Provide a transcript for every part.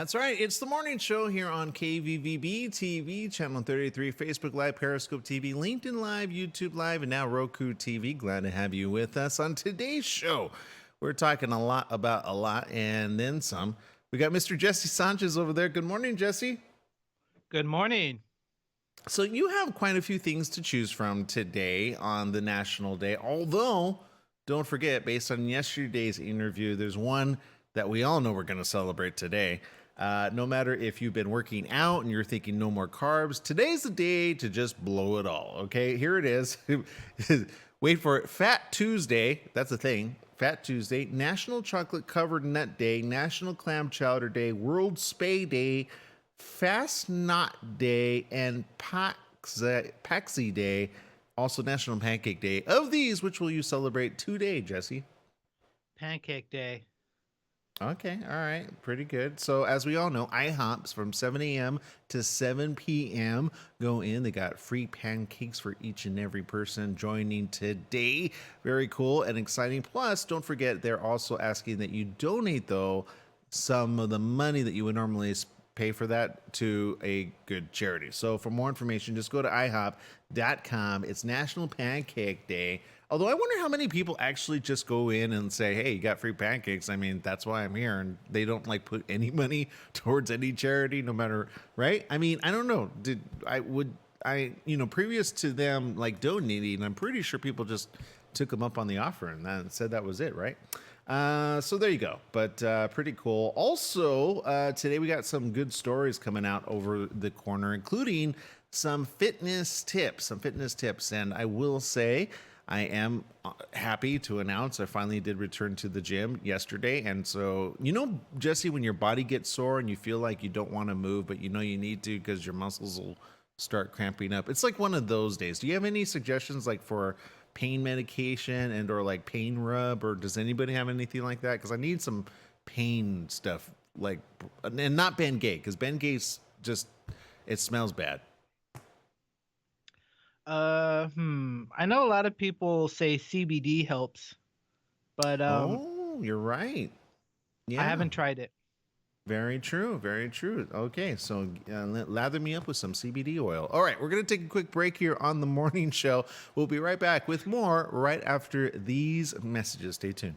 That's right. It's the morning show here on KVVB TV, Channel 33, Facebook Live, Periscope TV, LinkedIn Live, YouTube Live, and now Roku TV. Glad to have you with us. On today's show, we're talking a lot about a lot and then some. We got Mr. Jesse Sanchez over there. Good morning, Jesse. Good morning. So you have quite a few things to choose from today on the National Day. Although, don't forget, based on yesterday's interview, there's one that we all know we're going to celebrate today. No matter if you've been working out and you're thinking no more carbs, today's the day to just blow it all. Okay, here it is. Wait for it. Fat Tuesday. That's a thing. Fat Tuesday, National Chocolate Covered Nut Day, National Clam Chowder Day, World Spay Day, Fast Knot Day, and Paxi Day, also National Pancake Day. Of these, which will you celebrate today, Jesse? Pancake Day. Okay, all right, pretty good. So as we all know, IHOPs from 7 a.m. to 7 p.m. go in. They got free pancakes for each and every person joining today. Very cool and exciting. Plus, don't forget, they're also asking that you donate, though, some of the money that you would normally pay for that to a good charity. So for more information, just go to ihop.com. It's National Pancake Day. Although I wonder how many people actually just go in and say, hey, you got free pancakes. I mean, that's why I'm here. And they don't like put any money towards any charity, no matter, right? I mean, I don't know. Previous to them like donating, I'm pretty sure people just took them up on the offer and said that was it, right? So there you go. But pretty cool. Also, today we got some good stories coming out over the corner, including some fitness tips. And I will say, I am happy to announce I finally did return to the gym yesterday. And so, Jesse, when your body gets sore and you feel like you don't want to move, but you know you need to because your muscles will start cramping up. It's like one of those days. Do you have any suggestions like for pain medication and or like pain rub, or does anybody have anything like that? Because I need some pain stuff, like, and not Bengay, because Bengay's just, it smells bad. I know a lot of people say CBD helps, but Oh, you're right. Yeah, I haven't tried it. Very true. Very true. Okay, so lather me up with some CBD oil. All right, we're going to take a quick break here on the morning show. We'll be right back with more right after these messages. Stay tuned.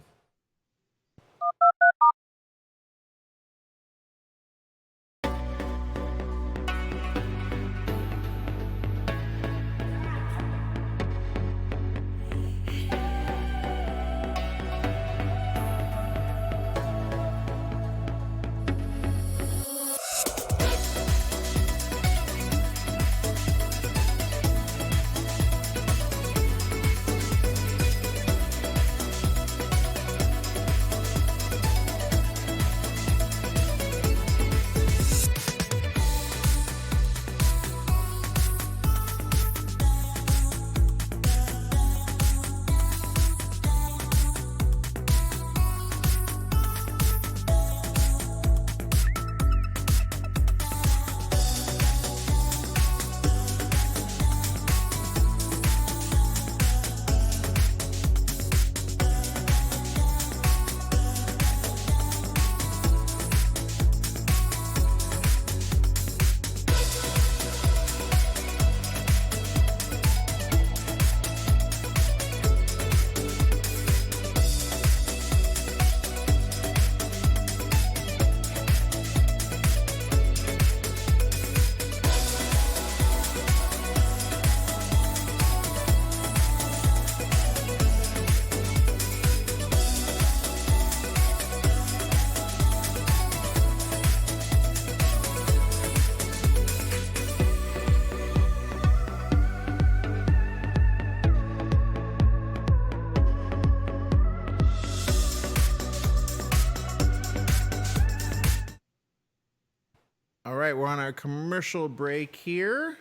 All right, we're on our commercial break here.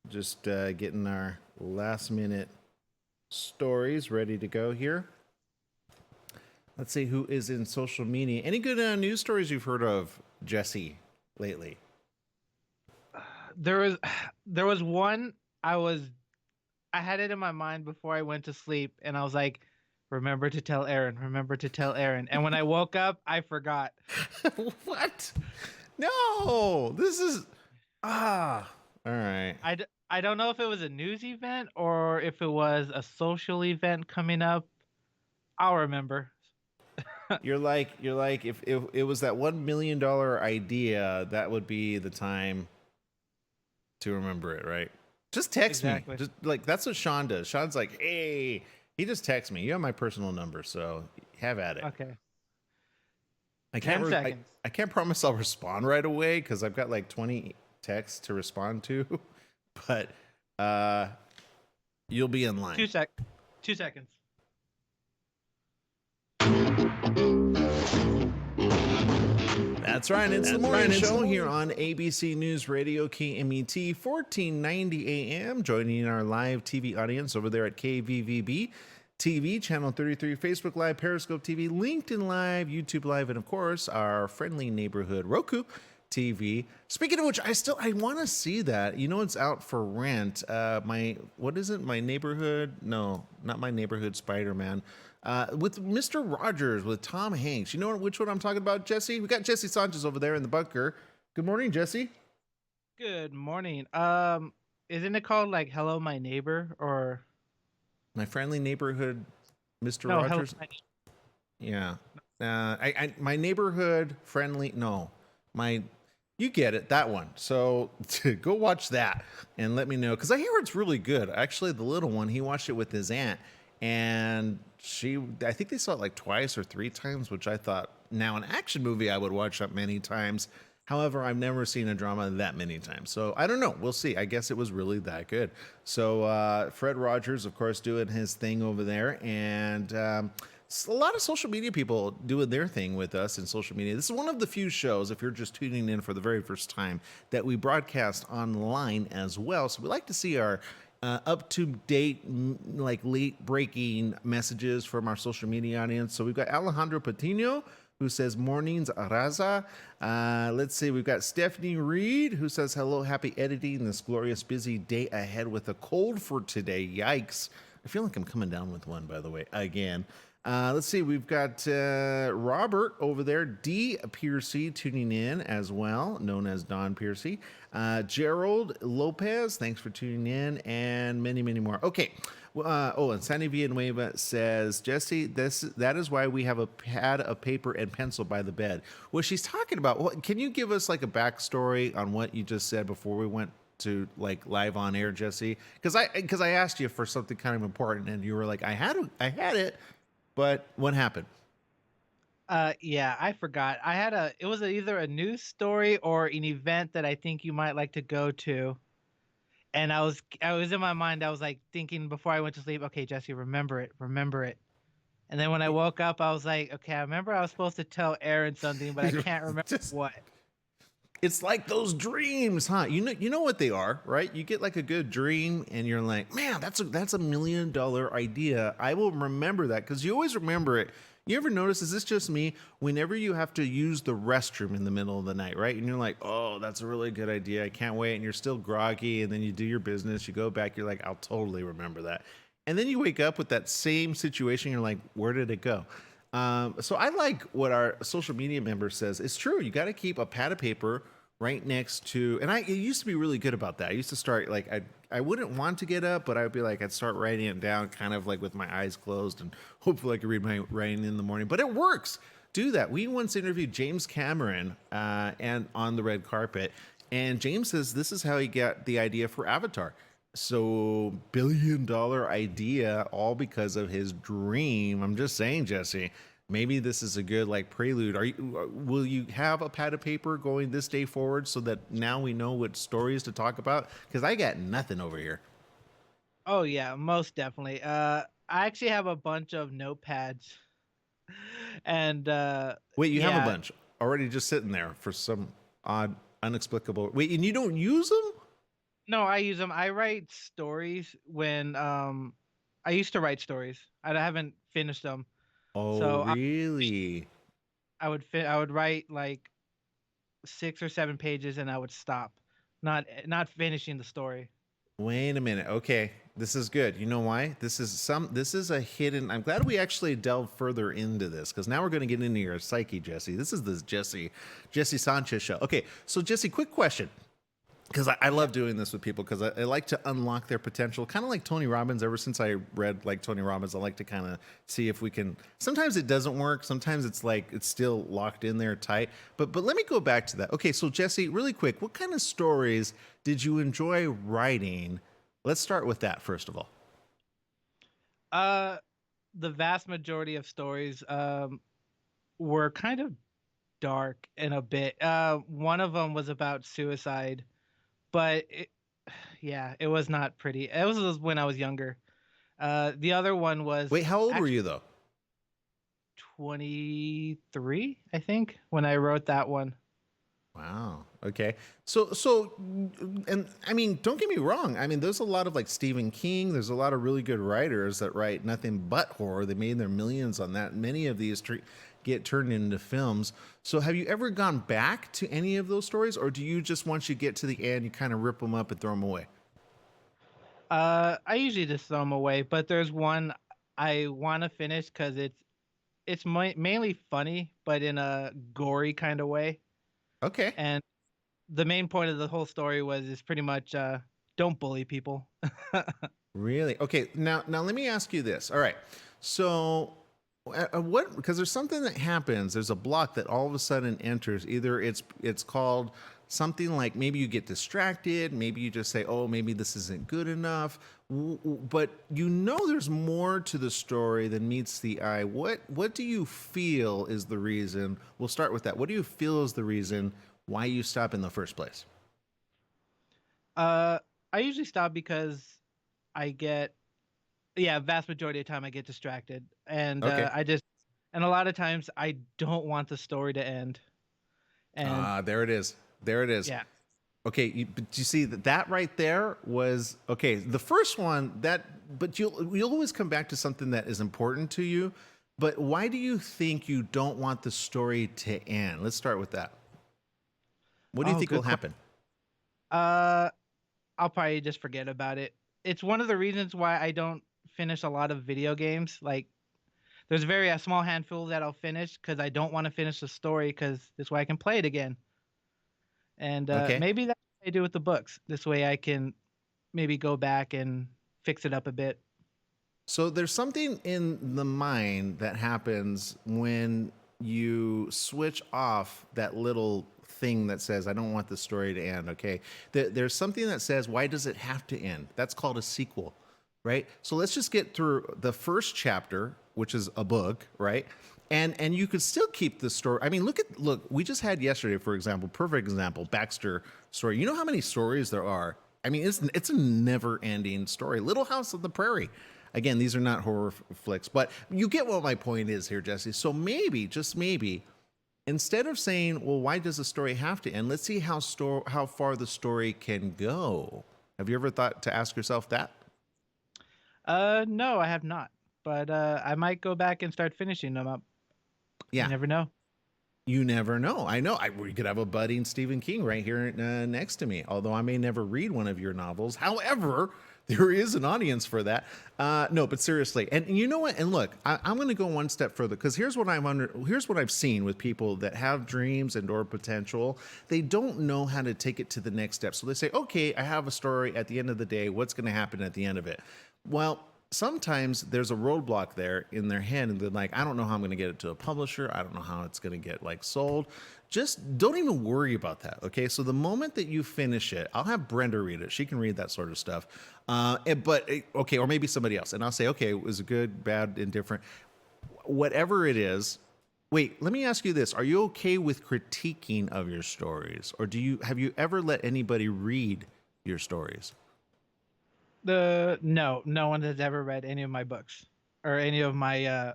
Just getting our last minute stories ready to go here. Let's see who is in social media. Any good news stories you've heard of, Jesse, lately? There was one I had it in my mind before I went to sleep, and I was like, remember to tell Aaron. And when I woke up, I forgot. What? No, this is ah. All right. I don't know if it was a news event or if it was a social event coming up. I'll remember. You're like if it was that $1 million idea, that would be the time to remember it, right? Just text me. Exactly. Just like that's what Sean does. Sean's like, hey, he just texts me. You have my personal number, so have at it. Okay. I 10 can't. seconds. I can't promise I'll respond right away because I've got like 20 texts to respond to, but you'll be in line. 2 seconds. That's right. It's the morning show here on ABC News Radio KMET 1490 AM. Joining our live TV audience over there at KVVB TV, Channel 33, Facebook Live, Periscope TV, LinkedIn Live, YouTube Live, and of course, our friendly neighborhood Roku TV. Speaking of which, I want to see that. You know, it's out for rent. What is it? My neighborhood? No, not my neighborhood Spider-Man. With Mr. Rogers, with Tom Hanks. You know which one I'm talking about, Jesse? We got Jesse Sanchez over there in the bunker. Good morning, Jesse. Good morning. Isn't it called like Hello My Neighbor or My friendly neighborhood, Mr. no, Rogers. Yeah. My neighborhood friendly. No, you get it, that one. So go watch that and let me know because I hear it's really good. Actually, the little one, he watched it with his aunt, and I think they saw it like twice or 3 times, which I thought, now an action movie I would watch that many times. However, I've never seen a drama that many times. So I don't know. We'll see. I guess it was really that good. So Fred Rogers, of course, doing his thing over there. And a lot of social media people doing their thing with us in social media. This is one of the few shows, if you're just tuning in for the very first time, that we broadcast online as well. So we like to see our up-to-date, like late-breaking messages from our social media audience. So we've got Alejandro Patino, who says mornings Raza. Let's see, we've got Stephanie Reed, who says hello, happy editing this glorious busy day ahead with a cold for today. Yikes. I feel like I'm coming down with one, by the way, again. Let's see, we've got Robert over there, D. Piercy tuning in as well, known as Don Piercy. Gerald Lopez, thanks for tuning in, and many, many more. Okay. And Sandy Villanueva says, Jesse, that is why we have a pad of paper and pencil by the bed. What she's talking about, can you give us like a backstory on what you just said before we went to like live on air, Jesse? Because I asked you for something kind of important, and you were like, I had it, but what happened? Yeah, I forgot. It was either a news story or an event that I think you might like to go to. And I was in my mind, I was like thinking before I went to sleep, okay, Jesse, remember it. And then when I woke up, I was like, okay, I remember I was supposed to tell Aaron something, but I can't remember what. It's like those dreams, huh? You know what they are, right? You get like a good dream and you're like, man, that's a $1 million idea. I will remember that, because you always remember it. You ever notice, is this just me? Whenever you have to use the restroom in the middle of the night, right? And you're like, oh, that's a really good idea. I can't wait. And you're still groggy, and then you do your business. You go back. You're like, I'll totally remember that. And then you wake up with that same situation. You're like, where did it go? So I like what our social media member says. It's true. You got to keep a pad of paper right next to, and it used to be really good about that. I used to start like, I wouldn't want to get up, but I'd be like, I'd start writing it down kind of like with my eyes closed, and hopefully I could read my writing in the morning, but it works. Do that. We once interviewed James Cameron and on the red carpet, and James says this is how he got the idea for Avatar. So $1 billion idea, all because of his dream. I'm just saying, Jesse, maybe this is a good like prelude. Will you have a pad of paper going this day forward so that now we know what stories to talk about? Because I got nothing over here. Oh yeah, most definitely. I actually have a bunch of notepads, and Wait, you have a yeah, bunch already just sitting there for some odd, inexplicable. Wait, and you don't use them? no, I use them. I write stories when I used to write stories. I haven't finished them, Oh, so really? I would write like 6 or 7 pages, and I would stop, not finishing the story. Wait a minute. Okay. This is good. You know why? This is a hidden. I'm glad we actually delved further into this because now we're going to get into your psyche, Jesse. This is the Jesse Sanchez show. Okay, so Jesse, quick question. Because I love doing this with people because I like to unlock their potential, kind of like Tony Robbins. Ever since I read like Tony Robbins, I like to kind of see if we can. Sometimes it doesn't work. Sometimes it's like it's still locked in there tight. But let me go back to that. Okay, so Jesse, really quick, what kind of stories did you enjoy writing? Let's start with that first of all. Uh, the vast majority of stories were kind of dark and a bit. One of them was about suicide, but yeah, it was not pretty. It was when I was younger. The other one was Wait, how old were actually you though? 23, I think, when I wrote that one. Wow. Okay. So, and I mean, don't get me wrong. I mean, there's a lot of like Stephen King. There's a lot of really good writers that write nothing but horror. They made their millions on that. Many of these get turned into films. So, have you ever gone back to any of those stories, or do you just once you get to the end, you kind of rip them up and throw them away? I usually just throw them away, but there's one I want to finish because it's mainly funny, but in a gory kind of way. Okay. And the main point of the whole story was is pretty much don't bully people. Really? Okay. Now let me ask you this. All right. So, what? Because there's something that happens. There's a block that all of a sudden enters. Either it's called something like maybe you get distracted. Maybe you just say, oh, maybe this isn't good enough. But you know, there's more to the story than meets the eye. What do you feel is the reason? We'll start with that. What do you feel is the reason why you stop in the first place? uh, I usually stop because I get yeah, vast majority of the time I get distracted, and Okay. and a lot of times I don't want the story to end, and Ah, there it is. There it is. yeah. Okay, but you see that right there was okay. The first one that, but you'll always come back to something that is important to you. But why do you think you don't want the story to end? Let's start with that. What do you Oh, think will good. happen? Uh, I'll probably just forget about it. It's one of the reasons why I don't finish a lot of video games. Like, there's very a small handful that I'll finish because I don't want to finish the story because this way I can play it again. And Okay, maybe that's what I do with the books. This way I can maybe go back and fix it up a bit. so there's something in the mind that happens when you switch off that little thing that says, I don't want the story to end. Okay. There's something that says, why does it have to end? That's called a sequel, right? So let's just get through the first chapter, which is a book, right? And you could still keep the story. I mean, look, we just had yesterday, for example, perfect example, Baxter story. You know how many stories there are? I mean, it's a never ending story. Little House on the Prairie. Again, these are not horror flicks, but you get what my point is here, Jesse. So maybe, just maybe, instead of saying, "Well, why does the story have to end?" Let's see how far the story can go. Have you ever thought to ask yourself that? No, I have not. But I might go back and start finishing them up. You Yeah, never know. you never know. I know. We could have a budding Stephen King right here next to me. Although I may never read one of your novels. However, there is an audience for that. No, but seriously, and you know what? And look, I'm going to go one step further because here's what here's what I've seen with people that have dreams and or potential. They don't know how to take it to the next step. So they say, "Okay, I have a story. At the end of the day, what's going to happen at the end of it?" Well, sometimes there's a roadblock there in their head and they're like, I don't know how I'm going to get it to a publisher. I don't know how it's going to get like sold. Just don't even worry about that. Okay. So the moment that you finish it, I'll have Brenda read it. She can read that sort of stuff. Okay. Or maybe somebody else. And I'll say, okay, was it good, bad, indifferent, whatever it is. Wait, let me ask you this. Are you okay with critiquing of your stories? Or have you ever let anybody read your stories? No one has ever read any of my books or any of my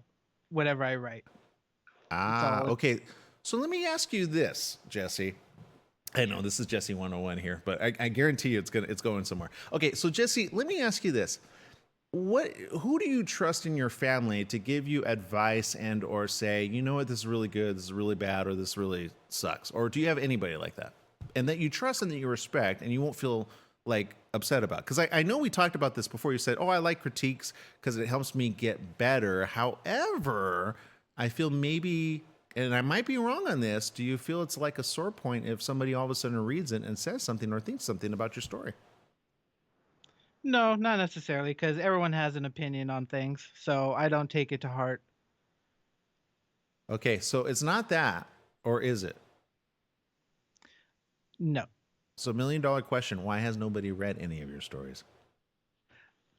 whatever I write. It's Ah, all okay. So let me ask you this, Jesse. I know this is Jesse 101 here, but I guarantee you it's going somewhere. Okay, so Jesse, let me ask you this. Who do you trust in your family to give you advice and or say, you know what, this is really good, this is really bad, or this really sucks? Or do you have anybody like that? And that you trust and that you respect and you won't feel like upset about? Because I know we talked about this before. You said, "Oh, I like critiques because it helps me get better." However, I feel maybe, and I might be wrong on this. Do you feel it's like a sore point if somebody all of a sudden reads it and says something or thinks something about your story? No, not necessarily, because everyone has an opinion on things, so I don't take it to heart. Okay, so it's not that, or is it? No, So, $1 million question: why has nobody read any of your stories?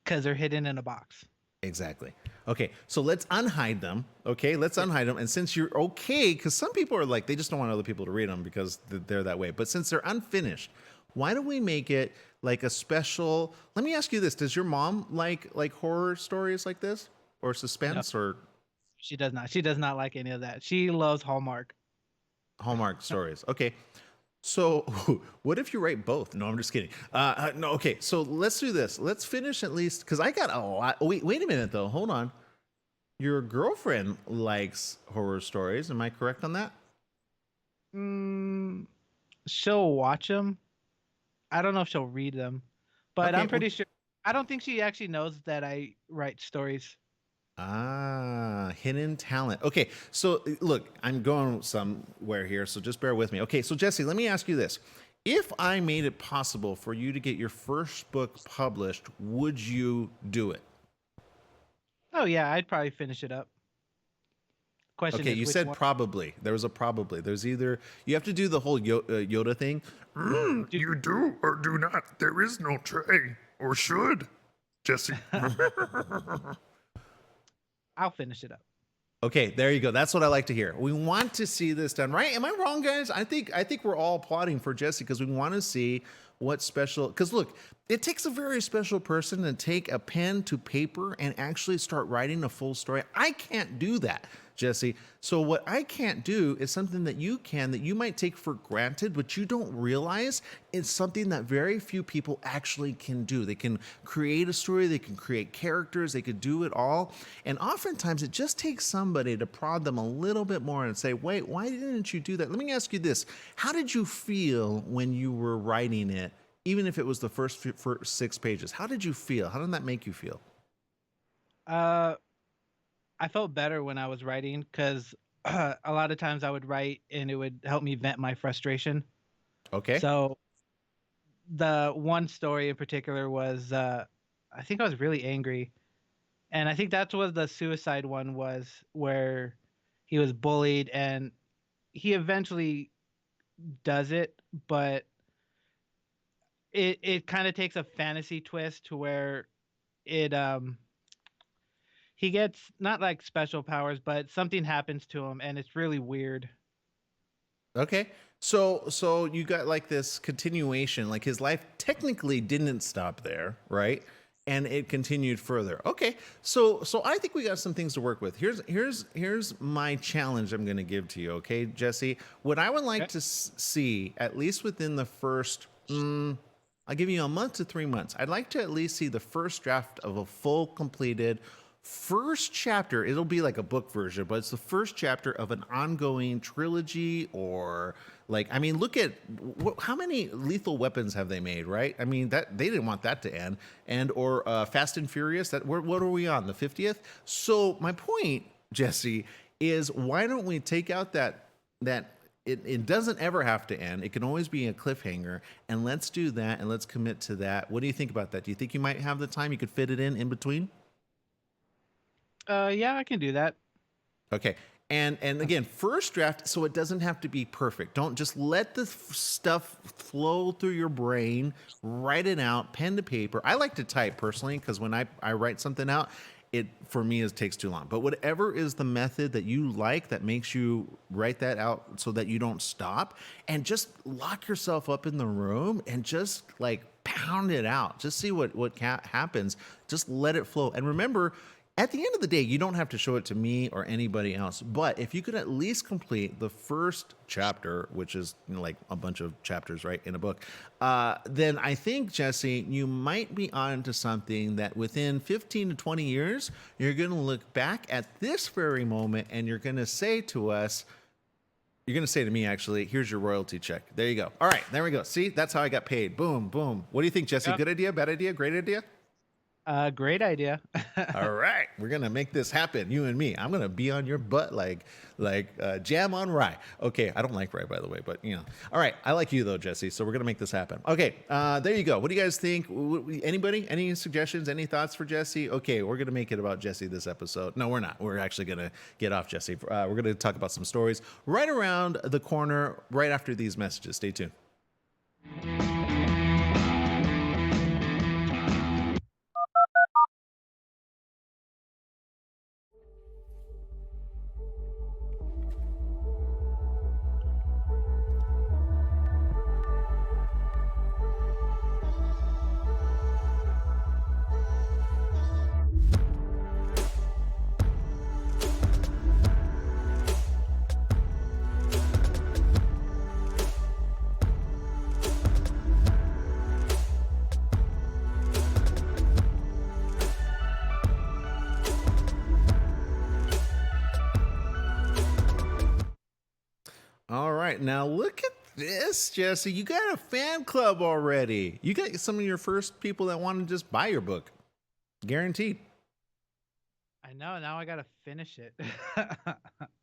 because they're hidden in a box. Exactly. Okay, so let's unhide them. Okay, let's unhide them. And since you're okay, because some people are like, they just don't want other people to read them because they're that way. But since they're unfinished, why don't we make it like a special? Let me ask you this: does your mom like horror stories like this, or No, suspense, or she does not. She does not like any of that. She loves Hallmark. Hallmark stories? Okay, so, what if you write both? No, I'm just kidding. No, okay. So let's do this. Let's finish at least because I got a lot. Oh, wait a minute though. Hold on. Your girlfriend likes horror stories. Am I correct on that? Mm, she'll watch them. I don't know if she'll read them, but Okay. I'm pretty sure. I don't think she actually knows that I write stories. Hidden talent. Okay. So look, I'm going somewhere here, so just bear with me. Okay. So Jesse, let me ask you this: if I made it possible for you to get your first book published, would you do it? Oh yeah, I'd probably finish it up. Question Okay, is you which said one? probably. There was a probably. There's either you have to do the whole Yoda thing. Do, You do or do not. There is no tray. Or should. Jesse. I'll finish it up. Okay, there you go. That's what I like to hear. We want to see this done, right? Am I wrong, guys? I think we're all applauding for Jesse because we want to see what special. Because look, it takes a very special person to take a pen to paper and actually start writing a full story. I can't do that, Jesse. So what I can't do is something that you can, that you might take for granted, but you don't realize it's something that very few people actually can do. They can create a story, they can create characters, they could do it all. And oftentimes it just takes somebody to prod them a little bit more and say, wait, why didn't you do that? Let me ask you this. How did you feel when you were writing it, even if it was the first 6 pages? How did you feel? How did that make you feel? Uh, I felt better when I was writing because a lot of times I would write and it would help me vent my frustration. Okay. So the one story in particular was I think I was really angry, and I think that's what the suicide one was, where he was bullied and he eventually does it, but it kind of takes a fantasy twist to where it he gets not like special powers, but something happens to him and it's really weird. Okay. So you got like this continuation, like his life technically didn't stop there, right? And it continued further. Okay. So I think we got some things to work with. Here's my challenge I'm going to give to you, okay, Jesse? What I would like Okay. to see at least within the first I'll give you a month to 3 months. I'd like to at least see the first draft of a full completed first chapter. It'll be like a book version, but it's the first chapter of an ongoing trilogy. Or like, I mean, look at how many Lethal Weapons have they made, right? I mean, that they didn't want that to end. And or Fast and Furious, that what are we on, the 50th? So my point, Jesse, is why don't we take out that it doesn't ever have to end. It can always be a cliffhanger. And let's do that, and let's commit to that. What do you think about that? Do you think you might have the time you could fit it in between? Yeah, I can do that. Okay. And again, first draft, so it doesn't have to be perfect. Don't just let the stuff flow through your brain. Write it out, pen to paper. I like to type personally because when I write something out, it for me it takes too long. But whatever is the method that you like that makes you write that out so that you don't stop, and just lock yourself up in the room and just like pound it out. Just see what happens. Just let it flow. And remember, at the end of the day, you don't have to show it to me or anybody else. But if you could at least complete the first chapter, which is like a bunch of chapters, right, in a book, then I think, Jesse, you might be on to something that within 15 to 20 years, you're going to look back at this very moment and you're going to say to us, You're going to say to me, actually, here's your royalty check. There you go. All right, there we go. See, that's how I got paid. Boom, boom. What do you think, Jesse? Yep. Good idea? Bad idea? Great idea? Great idea. All right, we're gonna make this happen, you and me. I'm gonna be on your butt like jam on rye. Okay, I don't like rye, by the way, but you know. All right, I like you though, Jesse. So we're gonna make this happen. Okay, there you go. What do you guys think? Anybody? Any suggestions? Any thoughts for Jesse? Okay, we're gonna make it about Jesse this episode. No, we're not. We're actually gonna get off Jesse. We're gonna talk about some stories right around the corner, right after these messages. Stay tuned. All right, now look at this, Jesse. You got a fan club already. You got some of your first people that want to just buy your book. Guaranteed. I know. Now I gotta finish it.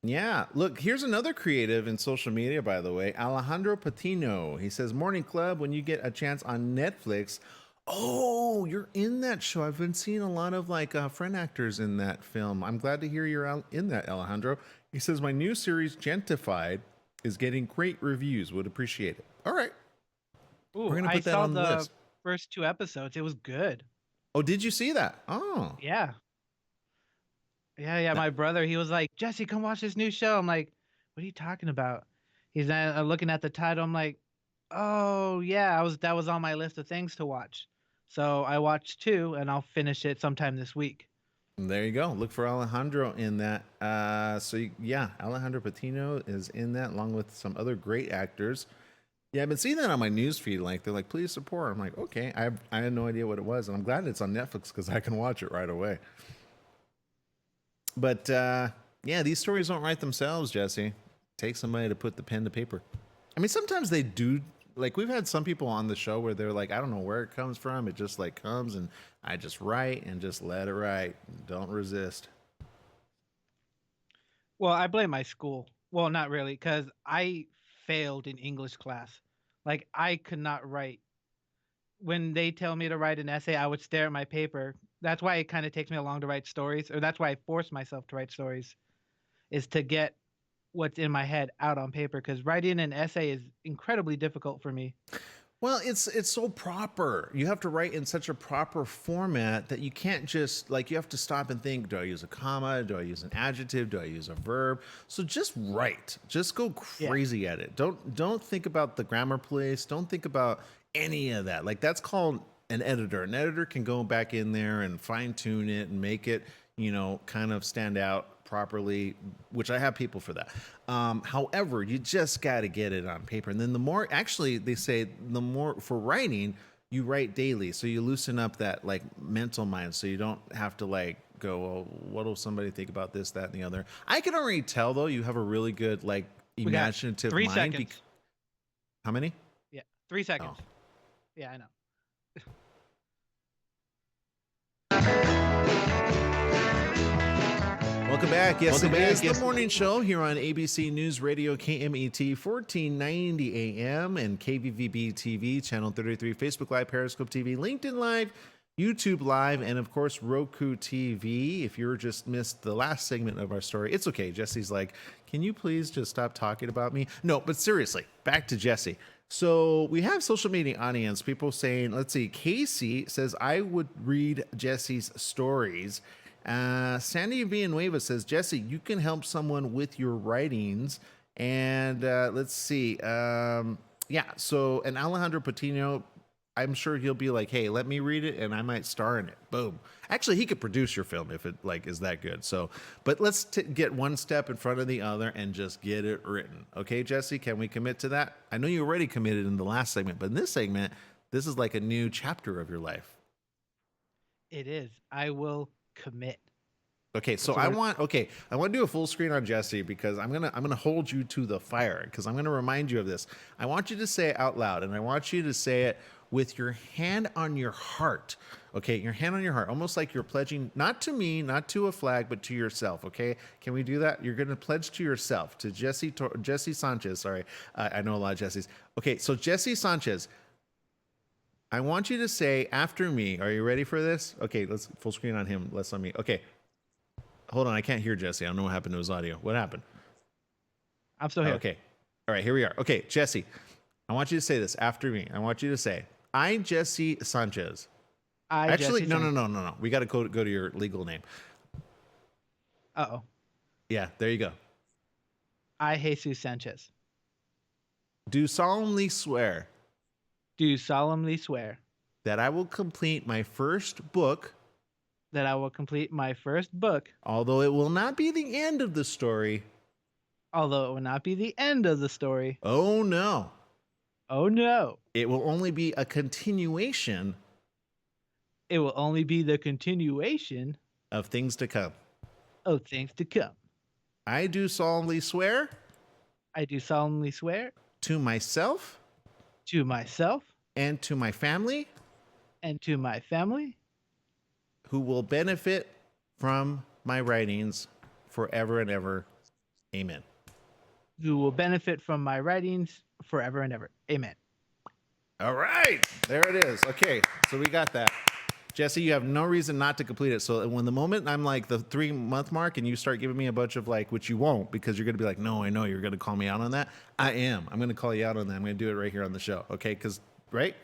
Yeah. Look, here's another creative in social media, by the way. Alejandro Patino. He says, Morning Club, when you get a chance on Netflix. Oh, you're in that show. I've been seeing a lot of like friend actors in that film. I'm glad to hear you're out in that, Alejandro. He says, my new series, Gentified, is getting great reviews. Would appreciate it. All right. Ooh, We're going to I put that saw on the the list. first 2 episodes. It was good. Oh, did you see that? Oh. Yeah. Yeah. My brother, he was like, Jesse, come watch this new show. I'm like, what are you talking about? He's looking at the title. I'm like, oh yeah, that was on my list of things to watch. So I watched 2, and I'll finish it sometime this week. There you go. Look for Alejandro in that. Yeah, Alejandro Patino is in that, along with some other great actors. Yeah, I've been seeing that on my news feed. Like they're like, please support. I'm like, okay. I had no idea what it was, and I'm glad it's on Netflix because I can watch it right away. But yeah, these stories don't write themselves, Jesse. Take somebody to put the pen to paper. I mean, sometimes they do. Like we've had some people on the show where they're like, I don't know where it comes from. It just like comes, and I just write and just let it write. Don't resist. Well, I blame my school. Well, not really, because I failed in English class. Like I could not write. When they tell me to write an essay, I would stare at my paper. That's why it kind of takes me along to write stories, or that's why I force myself to write stories, is to get what's in my head out on paper. Because writing an essay is incredibly difficult for me. Well, it's so proper. You have to write in such a proper format that you can't just like you have to stop and think, do I use a comma? Do I use an adjective? Do I use a verb? So just write. Just go crazy at it. Don't think about the grammar place. Don't think about any of that. Like that's called an editor. An editor can go back in there and fine tune it and make it, kind of stand out properly, which I have people for that. However, you just got to get it on paper. And then the more, actually, they say the more for writing, you write daily. So you loosen up that like mental mind. So you don't have to like go, oh, what will somebody think about this, that, and the other. I can already tell though, you have a really good like imaginative We got 3 mind. seconds. How many? Yeah, 3 seconds. Oh. Yeah, I know. Welcome back. Yes, it is the morning show here on ABC News Radio KMET 1490 AM and KVVB TV, Channel 33, Facebook Live, Periscope TV, LinkedIn Live, YouTube Live, and of course, Roku TV. If you just missed the last segment of our story, it's okay. Jesse's like, can you please just stop talking about me? No, but seriously, back to Jesse. So we have social media audience, people saying, let's see, Casey says, I would read Jesse's stories. Sandy Villanueva says, Jesse, you can help someone with your writings. And let's see. Yeah. So, and Alejandro Patino, I'm sure he'll be like, hey, let me read it and I might star in it. Boom. Actually, he could produce your film if it like is that good. So, but let's get one step in front of the other and just get it written. Okay, Jesse, can we commit to that? I know you already committed in the last segment, but in this segment, this is like a new chapter of your life. It is. I will commit. Okay, so I want to do a full screen on Jesse because I'm gonna hold you to the fire because I'm gonna remind you of this. I want you to say it out loud, and I want you to say it with your hand on your heart. Okay, your hand on your heart, almost like you're pledging not to me, not to a flag, but to yourself. Okay, can we do that? You're gonna pledge to yourself, to Jesse Sanchez. Sorry, I know a lot of Jesses. Okay, so Jesse Sanchez, I want you to say after me. Are you ready for this? Okay, let's full screen on him, less on me. Okay. Hold on, I can't hear Jesse. I don't know what happened to his audio. What happened? I'm still here. Okay. All right, here we are. Okay, Jesse, I want you to say this after me. I want you to say, I, Jesse Sanchez. Actually, Jesse no. We got to go to your legal name. Uh-oh. Yeah, there you go. I, Jesus Sanchez. Do solemnly swear Do solemnly swear that I will complete my first book, that I will complete my first book, although it will not be the end of the story. although it will not be the end of the story. Oh, no. Oh, no. It will only be a continuation It will only be the continuation of things to come. of things to come. I do solemnly swear I do solemnly swear to myself to myself and to my family and to my family who will benefit from my writings forever and ever. Amen. who will benefit from my writings forever and ever. Amen. All right. There it is. Okay. So we got that. Jesse, you have no reason not to complete it. So when the moment I'm like the 3-month mark and you start giving me a bunch of like, which you won't because you're going to be like, no, I know you're going to call me out on that. I am. I'm going to call you out on that. I'm going to do it right here on the show. Okay. Because, right?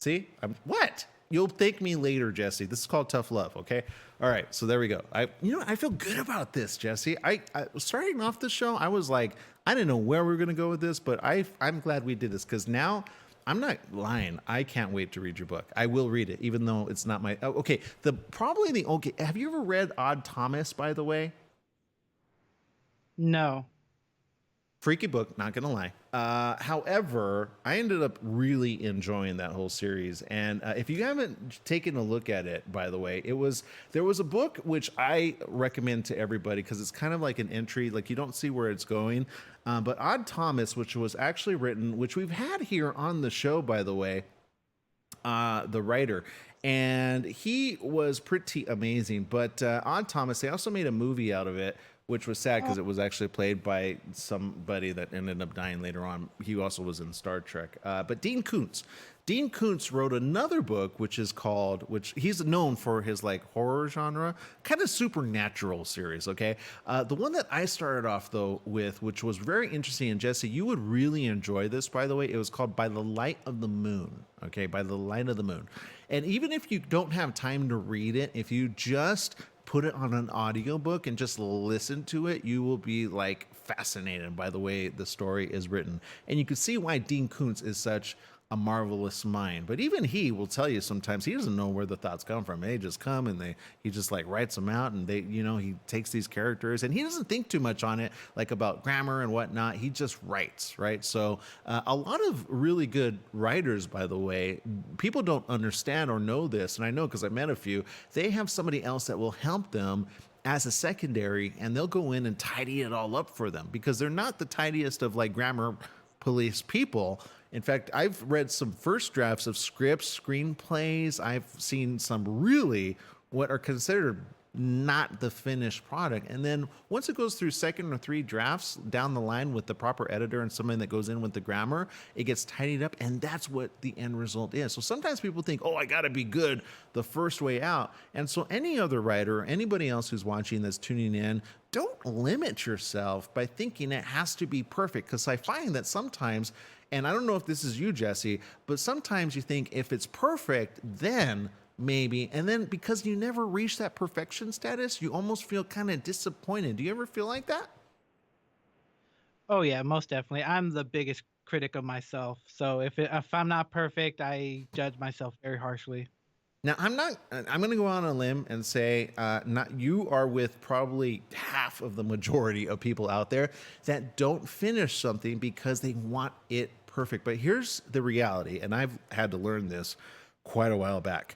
See? What? You'll thank me later, Jesse. This is called tough love. Okay. All right. So there we go. I feel good about this, Jesse. I starting off the show, I was like, I didn't know where we were going to go with this, but I'm glad we did this because now I'm not lying. I can't wait to read your book. I will read it, even though it's not my. Okay. Have you ever read Odd Thomas, by the way? No. Freaky book, not gonna lie. However, I ended up really enjoying that whole series. And if you haven't taken a look at it, by the way, there was a book which I recommend to everybody because it's kind of like an entry, like you don't see where it's going. But Odd Thomas, which was actually written, which we've had here on the show, by the way, the writer. And he was pretty amazing. But Odd Thomas, they also made a movie out of it, which was sad because it was actually played by somebody that ended up dying later on. He also was in Star Trek. But Dean Koontz. Dean Koontz wrote another book, which he's known for his like horror genre, kind of supernatural series, okay? The one that I started off, though, with, which was very interesting, and Jesse, you would really enjoy this, by the way. It was called By the Light of the Moon, okay? By the Light of the Moon. And even if you don't have time to read it, if you just put it on an audiobook and just listen to it, you will be like fascinated by the way the story is written. And you can see why Dean Koontz is such a marvelous mind. But even he will tell you sometimes he doesn't know where the thoughts come from. They just come and he just like writes them out, and he takes these characters and he doesn't think too much on it, like about grammar and whatnot. He just writes, right? So a lot of really good writers, by the way, people don't understand or know this, and I know because I met a few, they have somebody else that will help them as a secondary, and they'll go in and tidy it all up for them because they're not the tidiest of like grammar police people. In fact, I've read some first drafts of scripts, screenplays. I've seen some really what are considered not the finished product. And then once it goes through second or three drafts down the line with the proper editor and somebody that goes in with the grammar, it gets tidied up, and that's what the end result is. So sometimes people think, oh, I got to be good the first way out. And so any other writer, anybody else who's watching that's tuning in, don't limit yourself by thinking it has to be perfect, because I find that sometimes, and I don't know if this is you, Jesse, but sometimes you think if it's perfect, then maybe, and then because you never reach that perfection status, you almost feel kind of disappointed. Do you ever feel like that? Oh yeah, most definitely. I'm the biggest critic of myself. So if I'm not perfect, I judge myself very harshly. Now, I'm going to go out on a limb and say you are with probably half of the majority of people out there that don't finish something because they want it perfect. But here's the reality, and I've had to learn this quite a while back.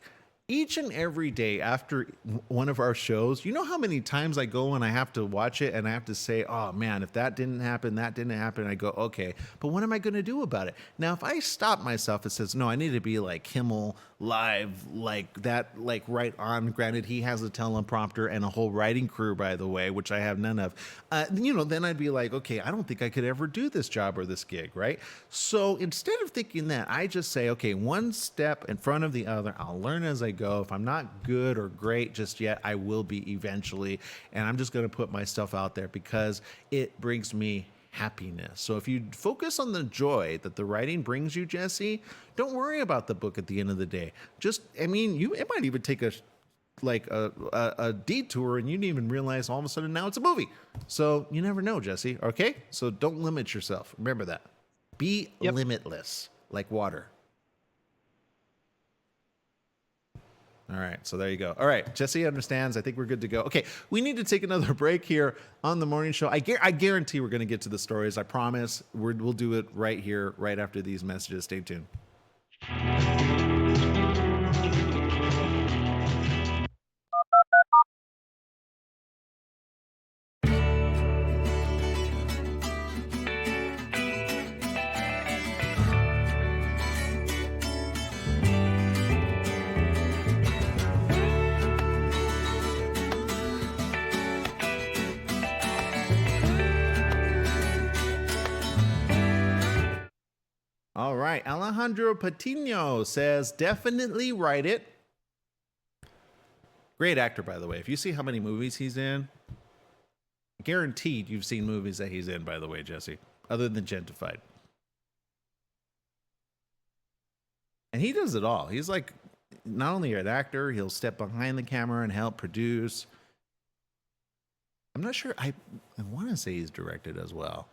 each and every day after one of our shows, you know how many times I go and I have to watch it and I have to say, oh man, if that didn't happen, I go, okay, but what am I going to do about it? Now, if I stop myself, it says, no, I need to be like Kimmel live, like that, like right on. Granted, he has a teleprompter and a whole writing crew, by the way, which I have none of. Then I'd be like, okay, I don't think I could ever do this job or this gig, right? So instead of thinking that, I just say, okay, one step in front of the other. I'll learn as I go. If I'm not good or great just yet, I will be eventually. And I'm just going to put myself out there because it brings me happiness. So if you focus on the joy that the writing brings you, Jesse, don't worry about the book at the end of the day. It might even take a detour and you didn't even realize all of a sudden now it's a movie. So you never know, Jesse. Okay? So don't limit yourself. Remember that. Be limitless, like water. All right, so there you go. All right, Jesse understands. I think we're good to go. Okay, we need to take another break here on the morning show. I guarantee we're going to get to the stories. I promise. We'll do it right here, right after these messages. Stay tuned. All right, Alejandro Patino says, definitely write it. Great actor, by the way. If you see how many movies he's in, guaranteed you've seen movies that he's in, by the way, Jesse, other than Gentified. And he does it all. He's like, not only an actor, he'll step behind the camera and help produce. I'm not sure. I want to say he's directed as well.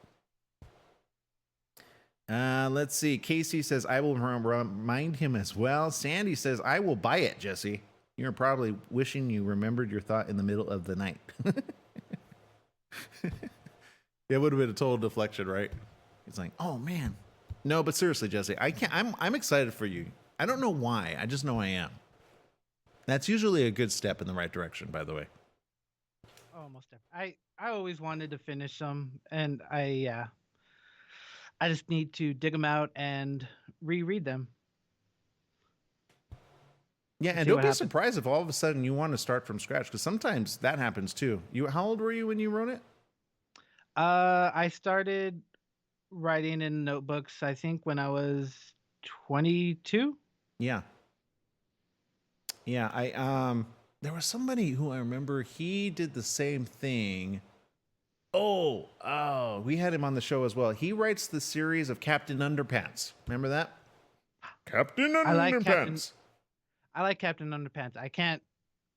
Let's see. Casey says, I will remind him as well. Sandy says, I will buy it, Jesse. You're probably wishing you remembered your thought in the middle of the night. It would have been a total deflection, right? It's like, oh man. No, but seriously, Jesse, I can't. I'm excited for you. I don't know why. I just know I am. That's usually a good step in the right direction, by the way. Oh, most definitely. I always wanted to finish them, and I just need to dig them out and reread them. Yeah, and don't be surprised if all of a sudden you want to start from scratch, because sometimes that happens too. How old were you when you wrote it? I started writing in notebooks, I think, when I was 22. Yeah. Yeah, there was somebody who I remember, he did the same thing. Oh, we had him on the show as well. He writes the series of Captain Underpants. Remember that? Captain Underpants. I like Captain Underpants. I can't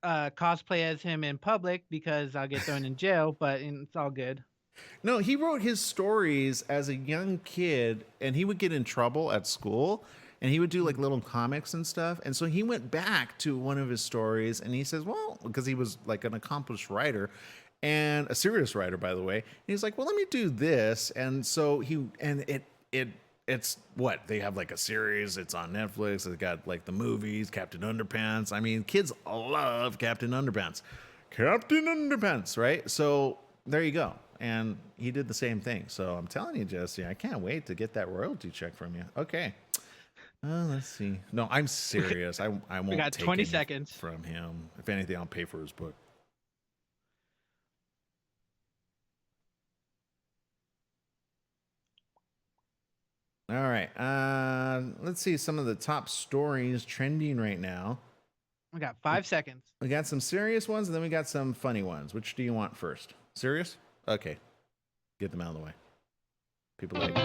cosplay as him in public because I'll get thrown in jail, but it's all good. No, he wrote his stories as a young kid, and he would get in trouble at school, and he would do like little comics and stuff. And so he went back to one of his stories, and he says, well, because he was like an accomplished writer, and a serious writer, by the way. And he's like, well, let me do this. And so it's what they have, like a series. It's on Netflix. It's got like the movies, Captain Underpants. I mean, kids love Captain Underpants. Captain Underpants, right? So there you go. And he did the same thing. So I'm telling you, Jesse, I can't wait to get that royalty check from you. Okay. Let's see. No, I'm serious. I won't. We got take 20 any seconds from him. If anything, I'll pay for his book. All right. Let's see some of the top stories trending right now. We got 5 seconds. We got some serious ones, and then we got some funny ones. Which do you want first? Serious? Okay. Get them out of the way. People like.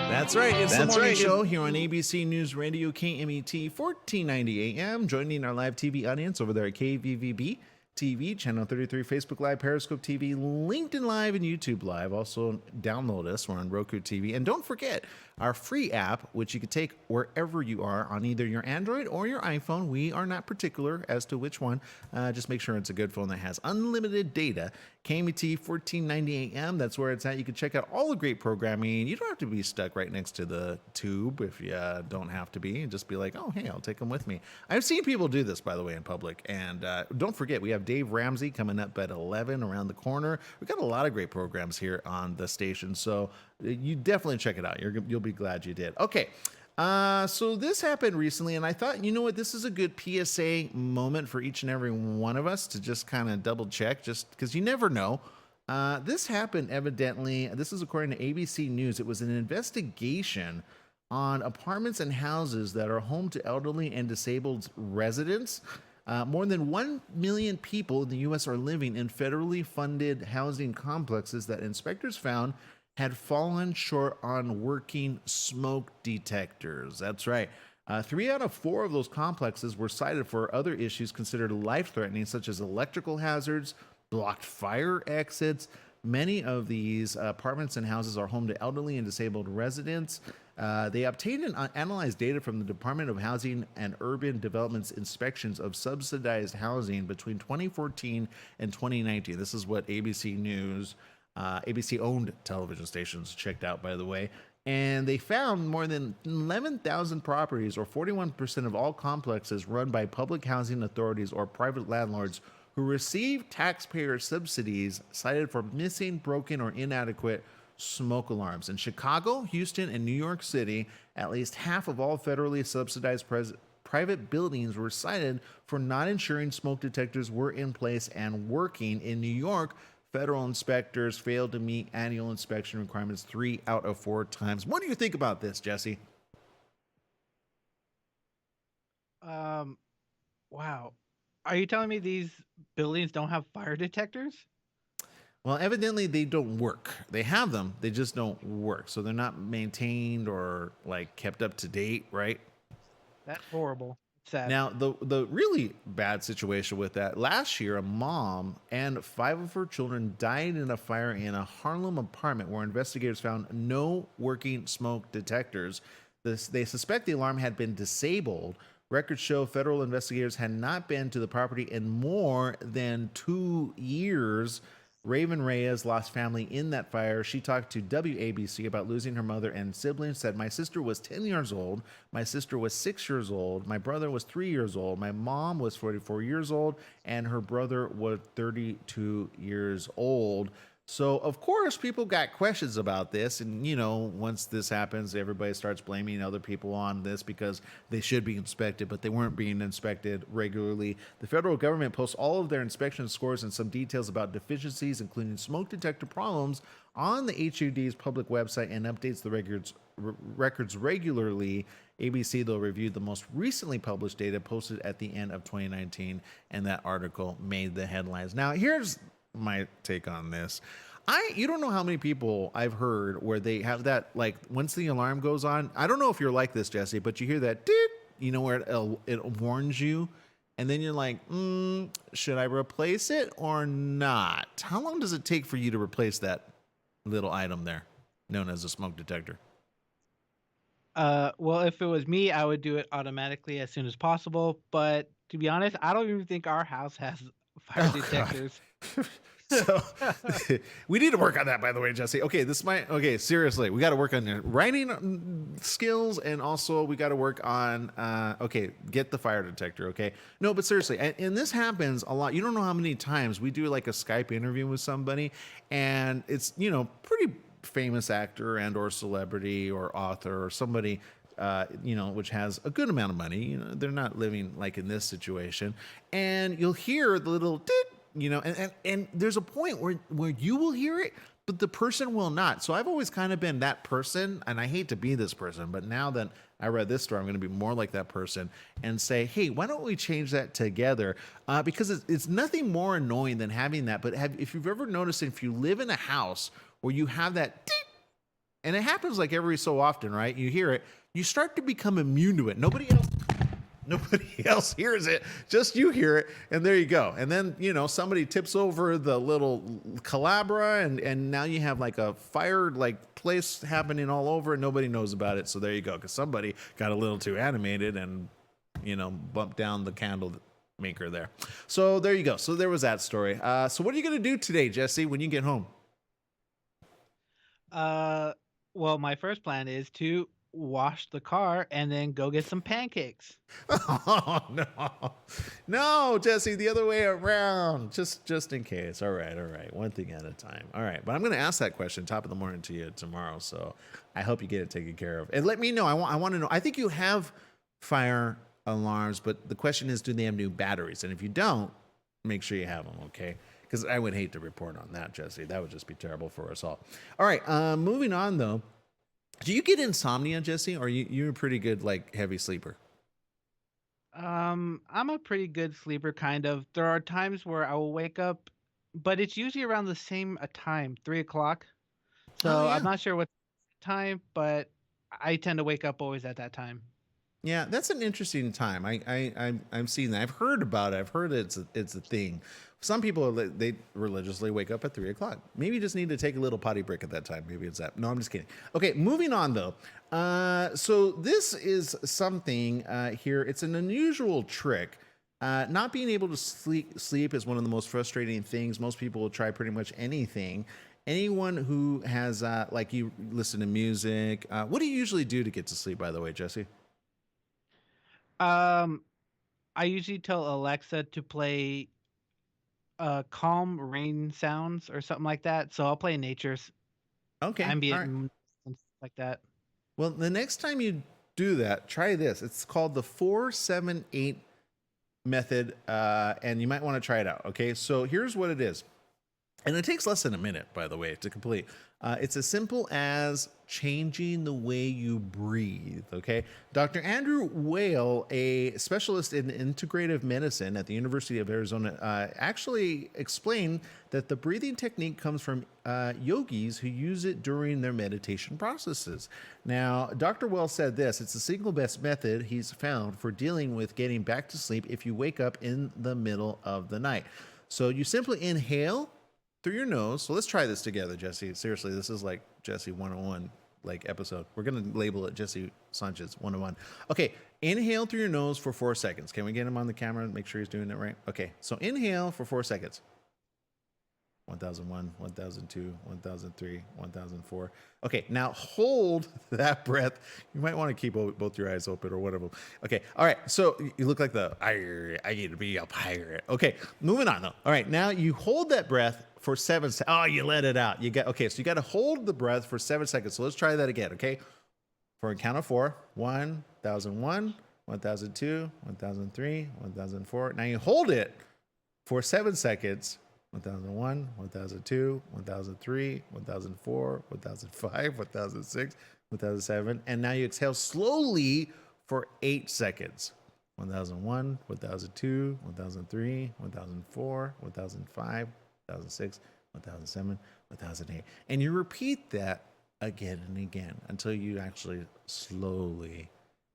That's right. It's the morning show here on ABC News Radio, KMET, 1490 AM. Joining our live TV audience over there at KVVB, TV, Channel 33, Facebook Live, Periscope TV, LinkedIn Live, and YouTube Live. Also, download us. We're on Roku TV. And don't forget our free app, which you can take wherever you are on either your Android or your iPhone. We are not particular as to which one. Just make sure it's a good phone that has unlimited data. KMT 1490 AM, that's where it's at. You can check out all the great programming. You don't have to be stuck right next to the tube if you don't have to be. Just be like, oh, hey, I'll take them with me. I've seen people do this, by the way, in public. And don't forget, we have Dave Ramsey coming up at 11 around the corner. We've got a lot of great programs here on the station. So you definitely check it out. You'll be glad you did. Okay. So this happened recently, and I thought, you know what, this is a good PSA moment for each and every one of us to just kind of double check, just because you never know. This happened evidently, this is according to ABC News. It was an investigation on apartments and houses that are home to elderly and disabled residents. More than 1 million people in the U.S. are living in federally funded housing complexes that inspectors found had fallen short on working smoke detectors. That's right. 3 out of 4 of those complexes were cited for other issues considered life-threatening, such as electrical hazards, blocked fire exits. Many of these apartments and houses are home to elderly and disabled residents. They obtained and analyzed data from the Department of Housing and Urban Development's inspections of subsidized housing between 2014 and 2019. This is what ABC News, ABC-owned television stations checked out, by the way. And they found more than 11,000 properties, or 41% of all complexes run by public housing authorities or private landlords who receive taxpayer subsidies, cited for missing, broken, or inadequate smoke alarms. In Chicago, Houston, and New York City, at least half of all federally subsidized private buildings were cited for not ensuring smoke detectors were in place and working. In New York, federal inspectors failed to meet annual inspection requirements 3 out of 4 times. What do you think about this, Jesse? Wow. Are you telling me these buildings don't have fire detectors? Well, evidently they don't work. They have them, they just don't work. So they're not maintained or like kept up to date, right? That's horrible. Sad. Now, the really bad situation with that, last year, a mom and 5 of her children died in a fire in a Harlem apartment where investigators found no working smoke detectors. They suspect the alarm had been disabled. Records show federal investigators had not been to the property in more than 2 years. Raven Reyes lost family in that fire. She talked to WABC about losing her mother and siblings, said, "My sister was 10 years old. My sister was 6 years old. My brother was 3 years old. My mom was 44 years old, and her brother was 32 years old." So, of course, people got questions about this. And, you know, once this happens, everybody starts blaming other people on this because they should be inspected, but they weren't being inspected regularly. The federal government posts all of their inspection scores and some details about deficiencies, including smoke detector problems, on the HUD's public website and updates the records regularly. ABC, though, reviewed the most recently published data posted at the end of 2019, and that article made the headlines. Now, here's my take on this. You don't know how many people I've heard where they have that, like, once the alarm goes on, I don't know if you're like this, Jesse, but you hear that ding, you know, where it warns you, and then you're like, should I replace it or not? How long does it take for you to replace that little item there known as a smoke detector? Well, if it was me, I would do it automatically as soon as possible. But to be honest, I don't even think our house has fire detectors. So we need to work on that, by the way, Jesse. Okay, seriously, we got to work on your writing skills, and also we got to work on get the fire detector. Okay, no, but seriously, and this happens a lot. You don't know how many times we do like a Skype interview with somebody, and it's, you know, pretty famous actor and or celebrity or author or somebody, you know, which has a good amount of money. You know, they're not living like in this situation, and you'll hear the little ding, you know, and there's a point where you will hear it, but the person will not. So I've always kind of been that person, and I hate to be this person, but now that I read this story, I'm going to be more like that person and say, hey, why don't we change that together? Because it's nothing more annoying than having that. But if you've ever noticed, if you live in a house where you have that ding, and it happens like every so often, right? You hear it, you start to become immune to it. Nobody Nobody else hears it, just you hear it, and there you go. And then, somebody tips over the little calabra, and now you have like a fire like place happening all over, and nobody knows about it. So there you go, because somebody got a little too animated and, bumped down the candle maker there. So there you go. So there was that story. So what are you going to do today, Jesse, when you get home? Well, my first plan is to wash the car and then go get some pancakes. Oh no, Jesse, the other way around. Just in case. All right. One thing at a time. All right, but I'm going to ask that question top of the morning to you tomorrow. So I hope you get it taken care of, and let me know. I want to know. I think you have fire alarms, but the question is, do they have new batteries? And if you don't, make sure you have them. Okay. Because I would hate to report on that, Jesse. That would just be terrible for us all. All right, moving on though. Do you get insomnia, Jesse, or you're a pretty good like heavy sleeper? I'm a pretty good sleeper, kind of. There are times where I will wake up, but it's usually around the same time, 3 o'clock. Oh So yeah, I'm not sure what time, but I tend to wake up always at that time. yeah. That's an interesting time. I've seen that. I've heard about it. I've heard it's a thing. Some people they religiously wake up at 3 o'clock. Maybe you just need to take a little potty break at that time. Maybe it's that. No, I'm just kidding. Okay, moving on though. So this is something here. It's an unusual trick. Not being able to sleep is one of the most frustrating things. Most people will try pretty much anything. Anyone who has like you listen to music. What do you usually do to get to sleep? By the way, Jesse. Um, I usually tell Alexa to play calm rain sounds or something like that. So I'll play nature's Okay. All ambient right. and stuff like that. Well, the next time you do that, try this. It's called the 478 method, and you might want to try it out. Okay, so here's what it is. And it takes less than a minute, by the way, to complete. It's as simple as changing the way you breathe. Okay. Dr. Andrew Whale, a specialist in integrative medicine at the University of Arizona, actually explained that the breathing technique comes from yogis who use it during their meditation processes. Now, Dr. Whale said this: it's the single best method he's found for dealing with getting back to sleep if you wake up in the middle of the night. So you simply inhale through your nose. So let's try this together, Jesse. Seriously, this is like Jesse 101 like episode. We're going to label it Jesse Sanchez 101. Okay, inhale through your nose for 4 seconds. Can we get him on the camera and make sure he's doing it right? Okay, so inhale for 4 seconds. 1001, 1002, 1003, 1004. Okay, now hold that breath. You might want to keep both your eyes open or whatever. Okay, all right. So you look like I need to be a pirate. Okay, moving on though. All right, now you hold that breath for 7 seconds. Oh, you let it out. Okay, so you got to hold the breath for 7 seconds. So let's try that again. Okay, for a count of 4. 1001, 1002, 1003, 1004. Now you hold it for 7 seconds. 1001, 1002, 1003, 1004, 1005, 1006, 1007. And now you exhale slowly for 8 seconds. 1001, 1002, 1003, 1004, 1005, 1006, 1007, 1008. And you repeat that again and again until you actually slowly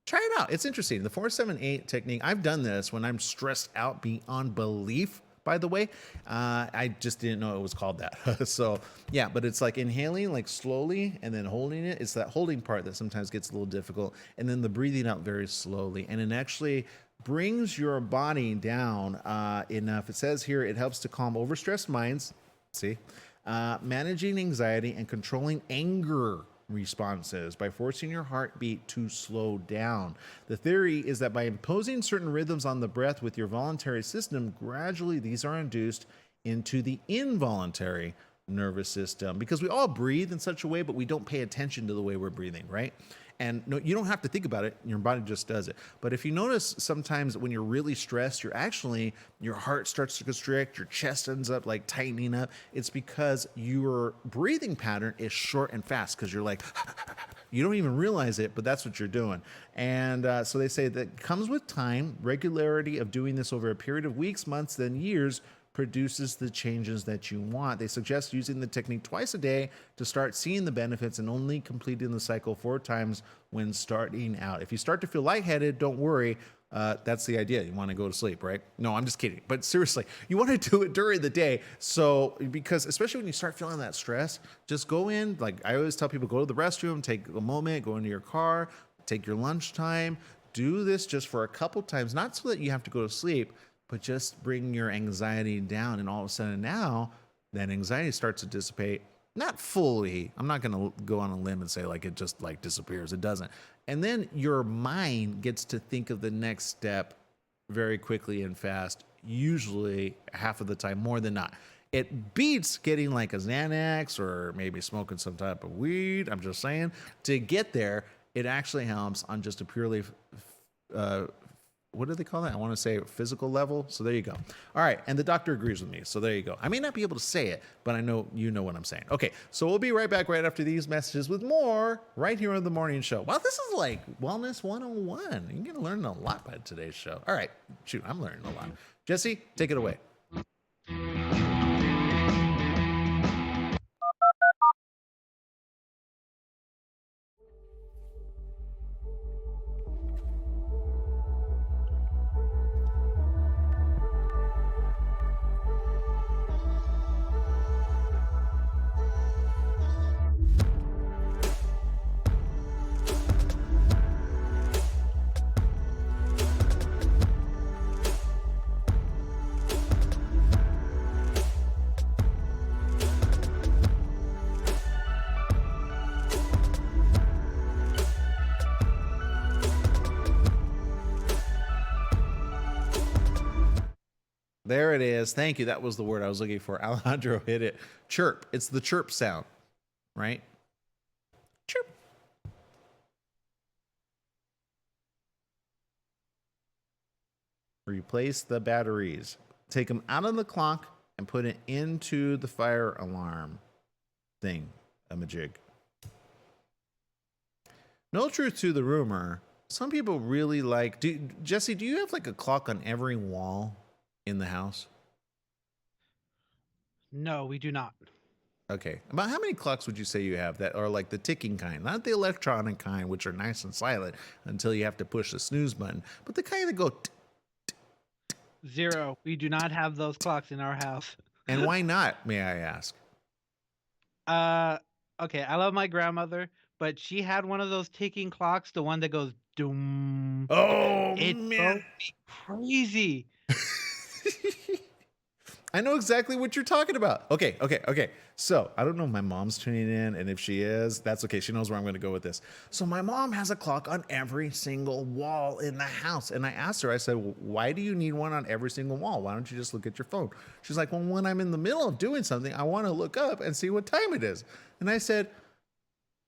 try it out. It's interesting. The 478 technique, I've done this when I'm stressed out beyond belief. By the way, I just didn't know it was called that. So yeah, but it's like inhaling like slowly and then holding it. It's that holding part that sometimes gets a little difficult, and then the breathing out very slowly. And it actually brings your body down enough. It says here it helps to calm overstressed minds. See, managing anxiety and controlling anger responses by forcing your heartbeat to slow down. The theory is that by imposing certain rhythms on the breath with your voluntary system, gradually these are induced into the involuntary nervous system, because we all breathe in such a way, but we don't pay attention to the way we're breathing, right? And no, you don't have to think about it. Your body just does it. But if you notice, sometimes when you're really stressed, your heart starts to constrict, your chest ends up like tightening up. It's because your breathing pattern is short and fast, because you're like, you don't even realize it, but that's what you're doing. And so they say that comes with time. Regularity of doing this over a period of weeks, months, then years produces the changes that you want. They suggest using the technique twice a day to start seeing the benefits, and only completing the cycle 4 times when starting out. If you start to feel lightheaded, don't worry. That's the idea. You want to go to sleep, right? No, I'm just kidding. But seriously, you want to do it during the day. So, because especially when you start feeling that stress, just go in. Like I always tell people, go to the restroom, take a moment, go into your car, take your lunchtime. Do this just for a couple times, not so that you have to go to sleep, but just bring your anxiety down. And all of a sudden now that anxiety starts to dissipate. Not fully. I'm not going to go on a limb and say like it just like disappears. It doesn't. And then your mind gets to think of the next step very quickly and fast, usually half of the time, more than not. It beats getting like a Xanax or maybe smoking some type of weed. I'm just saying, to get there, it actually helps on just a purely what do they call that? I want to say physical level. So there you go. All right. And the doctor agrees with me. So there you go. I may not be able to say it, but I know you know what I'm saying. Okay. So we'll be right back right after these messages with more right here on the morning show. Wow, this is like Wellness 101. You're going to learn a lot by today's show. All right. Shoot, I'm learning a lot. Jesse, take it away. There it is. Thank you. That was the word I was looking for. Alejandro hit it. Chirp. It's the chirp sound, right? Chirp. Replace the batteries. Take them out of the clock and put it into the fire alarm thing. A jig. No truth to the rumor. Some people really like. Jesse, do you have like a clock on every wall in the house? No, we do not. Okay. About how many clocks would you say you have that are like the ticking kind, not the electronic kind, which are nice and silent until you have to push the snooze button, but the kind that go. Zero. We do not have those clocks in our house. And why not, may I ask? Okay, I love my grandmother, but she had one of those ticking clocks, the one that goes doom. Oh, It drove man. me crazy. I know exactly what you're talking about. Okay. So I don't know if my mom's tuning in, and if she is, that's okay. She knows where I'm going to go with this. So my mom has a clock on every single wall in the house. And I asked her, I said, well, why do you need one on every single wall? Why don't you just look at your phone? She's like, well, when I'm in the middle of doing something, I want to look up and see what time it is. And I said,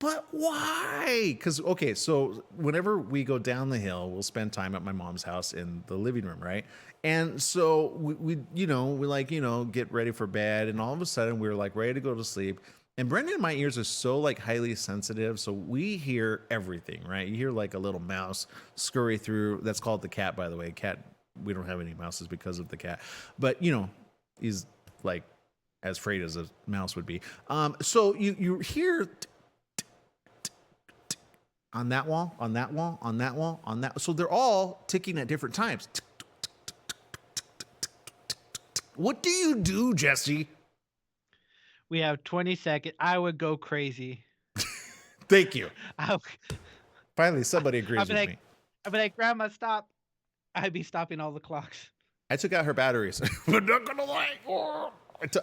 but why? Because, okay, so whenever we go down the hill, we'll spend time at my mom's house in the living room, right? And so we get ready for bed. And all of a sudden, we're like ready to go to sleep. And Brendan and my ears are so like highly sensitive. So we hear everything, right? You hear like a little mouse scurry through. That's called the cat, by the way. Cat, we don't have any mouses because of the cat. But, he's like as afraid as a mouse would be. So you hear... on that wall, on that wall, on that wall, on that. So they're all ticking at different times. What do you do, Jesse? We have 20 seconds. I would go crazy. Thank you. I'd Finally, somebody agrees with me. I'd be like, Grandma, stop. I'd be stopping all the clocks. I took out her batteries. I'm not gonna lie.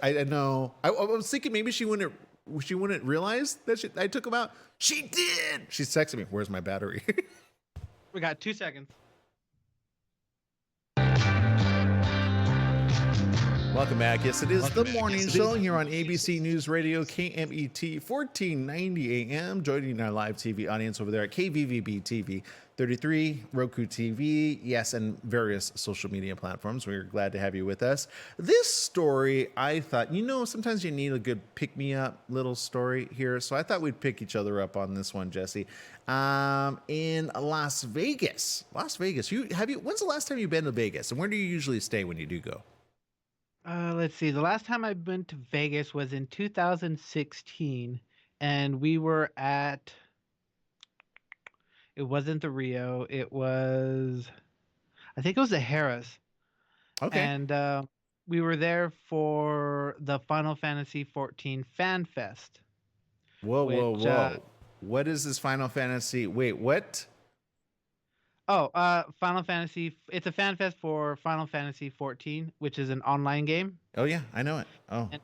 I know. I was thinking maybe she wouldn't realize that I took them out. She did. She's texting me. Where's my battery? We got 2 seconds. Welcome back. Yes, it is the morning show here on ABC News Radio, KMET 1490 AM. Joining our live TV audience over there at KVVB TV 33, Roku TV, yes, and various social media platforms. We're glad to have you with us. This story, I thought, sometimes you need a good pick-me-up little story here. So I thought we'd pick each other up on this one, Jesse. In Las Vegas. When's the last time you've been to Vegas? And where do you usually stay when you do go? Let's see. The last time I went to Vegas was in 2016, and we were at. It wasn't the Rio. It was I think it was the Harris, Okay. and we were there for the Final Fantasy 14 Fan Fest, Whoa, whoa, which whoa. What is this Final Fantasy? Wait, what? Final Fantasy. It's a fan fest for Final Fantasy 14, which is an online game, Oh yeah, I know it. Oh. and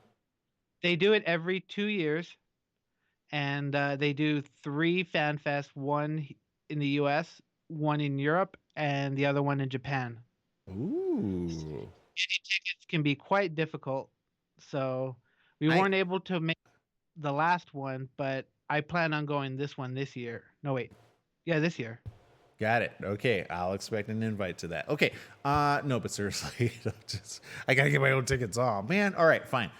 they do it every 2 years, and they do three fan fests, one in the U.S., one in Europe, and the other one in Japan. Ooh. Getting tickets can be quite difficult, so we I weren't able to make the last one, but I plan on going this one this year. No, wait, yeah, this year. got it. Okay, I'll expect an invite to that. Okay. No, but seriously, I gotta get my own tickets. Oh man. All right, fine.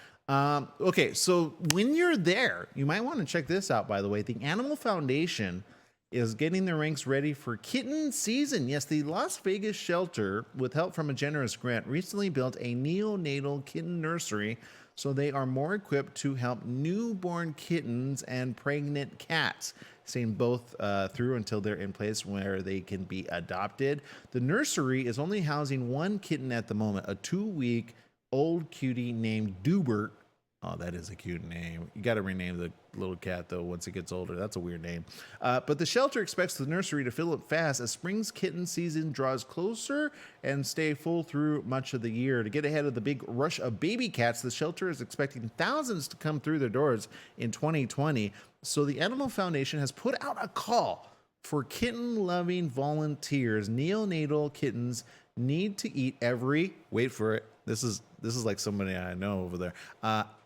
Okay, so when you're there, you might want to check this out. By the way, the Animal Foundation is getting their ranks ready for kitten season. Yes, the Las Vegas shelter, with help from a generous grant, recently built a neonatal kitten nursery so they are more equipped to help newborn kittens and pregnant cats, seeing both through until they're in place where they can be adopted. The nursery is only housing one kitten at the moment, a 2-week old cutie named Dubert. Oh, that is a cute name. You got to rename the little cat, though, once it gets older. That's a weird name. But the shelter expects the nursery to fill up fast as spring's kitten season draws closer and stay full through much of the year. To get ahead of the big rush of baby cats, the shelter is expecting thousands to come through their doors in 2020. So the Animal Foundation has put out a call for kitten-loving volunteers. Neonatal kittens need to eat every, wait for it, this is like somebody I know over there,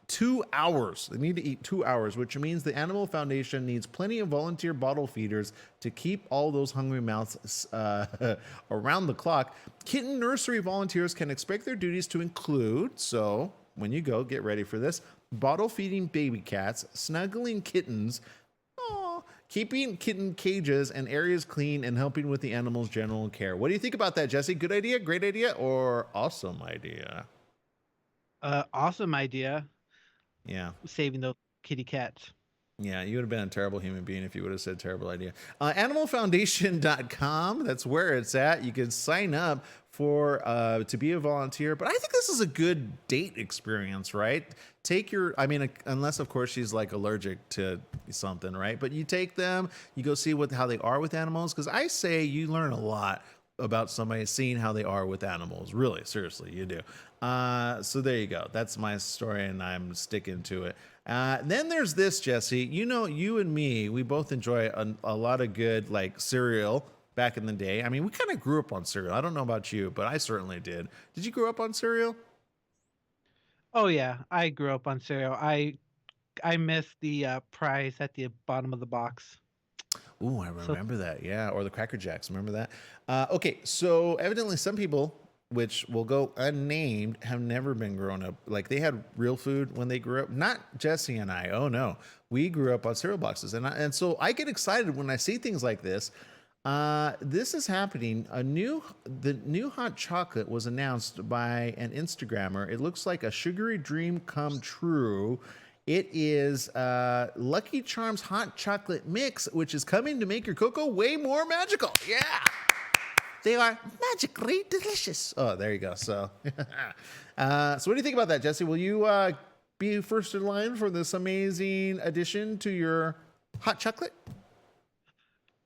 2 hours. They need to eat 2 hours, which means the Animal Foundation needs plenty of volunteer bottle feeders to keep all those hungry mouths around the clock. Kitten nursery volunteers can expect their duties to include, so when you go, get ready for this, bottle feeding baby cats, snuggling kittens, keeping kitten cages and areas clean, and helping with the animals' general care. What do you think about that, Jesse? Good idea, great idea, or awesome idea? Awesome idea, Yeah. saving those kitty cats. Yeah, you would have been a terrible human being if you would have said terrible idea. Animalfoundation.com, that's where it's at. You can sign up for to be a volunteer. But I think this is a good date experience, right? Take your, I mean, unless of course she's like allergic to something, right? But you take them, you go see how they are with animals. Because I say you learn a lot about somebody seeing how they are with animals. Really, seriously, you do. So there you go. That's my story, and I'm sticking to it. Then there's this, Jesse. You know, you and me, we both enjoy a lot of good like cereal back in the day. I mean, we kind of grew up on cereal. I don't know about you, but I certainly did. Did you grow up on cereal? Oh yeah, I grew up on cereal. I missed the prize at the bottom of the box. Ooh, I So remember that. Yeah, or the Cracker Jacks. Remember that? Okay, so evidently some people, which will go unnamed, have never been grown up. Like they had real food when they grew up. Not Jesse and I. Oh no, we grew up on cereal boxes, and so I get excited when I see things like this. This is happening. The new hot chocolate was announced by an Instagrammer. It looks like a sugary dream come true. It is Lucky Charms hot chocolate mix, which is coming to make your cocoa way more magical. Yeah, they are magically delicious. Oh, there you go. So, so what do you think about that, Jesse? Will you be first in line for this amazing addition to your hot chocolate?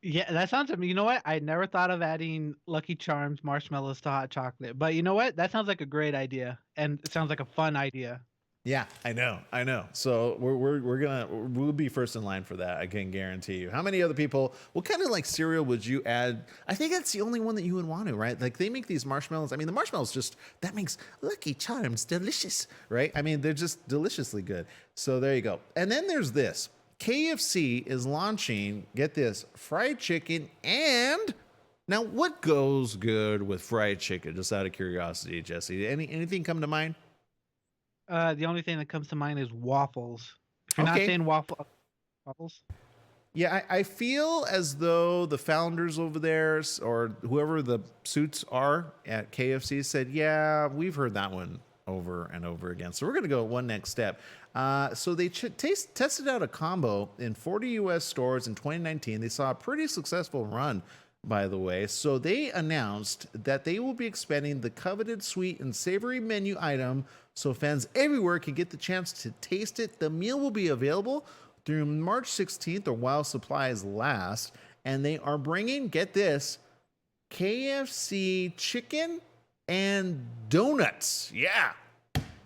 yeah, that sounds. You know what? I never thought of adding Lucky Charms marshmallows to hot chocolate, but you know what? That sounds like a great idea, and it sounds like a fun idea. Yeah, I know. So we'll be first in line for that. I can guarantee you. How many other people? What kind of like cereal would you add? I think that's the only one that you would want to, right? Like they make these marshmallows. I mean, the marshmallows that makes Lucky Charms delicious, right? I mean, they're just deliciously good. So there you go. And then there's this. KFC is launching. Get this: fried chicken and. Now, what goes good with fried chicken? Just out of curiosity, Jesse. Anything come to mind? The only thing that comes to mind is waffles. If you're not Okay. saying waffles. Yeah, I feel as though the founders over there or whoever the suits are at KFC said, yeah, we've heard that one over and over again. So we're going to go one next step. So they tested out a combo in 40 U.S. stores in 2019. They saw a pretty successful run. by the way. So they announced that they will be expanding the coveted sweet and savory menu item so fans everywhere can get the chance to taste it. The meal will be available through March 16th or while supplies last. And they are bringing, get this, KFC chicken and donuts. Yeah.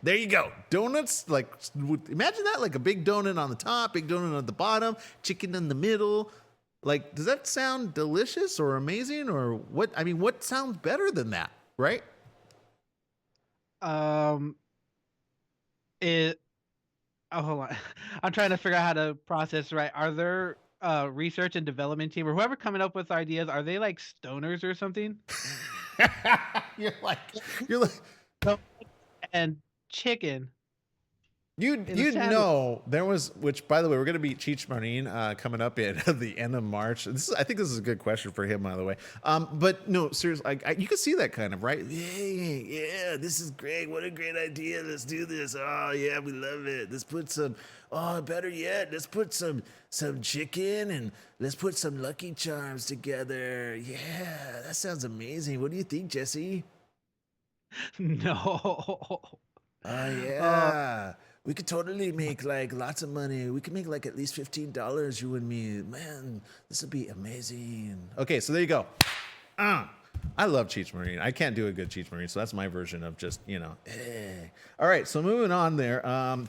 There you go. Donuts, like, imagine that, like a big donut on the top, big donut on the bottom, chicken in the middle. Like, does that sound delicious or amazing or what? I mean, what sounds better than that, right? It. Oh, hold on. I'm trying to figure out how to process. Right? Are there research and development team or whoever coming up with ideas? Are they like stoners or something? you're like, you're like, No, and chicken. you In a you sandwich. know there was, which by the way we're gonna be Cheech Marin coming up at the end of March. I think this is a good question for him, by the way. But no, seriously, you can see that kind of right. Yeah, this is great. What a great idea. Let's do this. Oh yeah, we love it. Let's put some. Oh, better yet, let's put some chicken and let's put some Lucky Charms together. Yeah, that sounds amazing. What do you think, Jesse? No. Oh yeah. We could totally make like lots of money. We could make like at least $15, you and me. Man, this would be amazing. Okay, so there you go. I love Cheech Marin. I can't do a good Cheech Marin, so that's my version of just, hey. All right, so moving on there.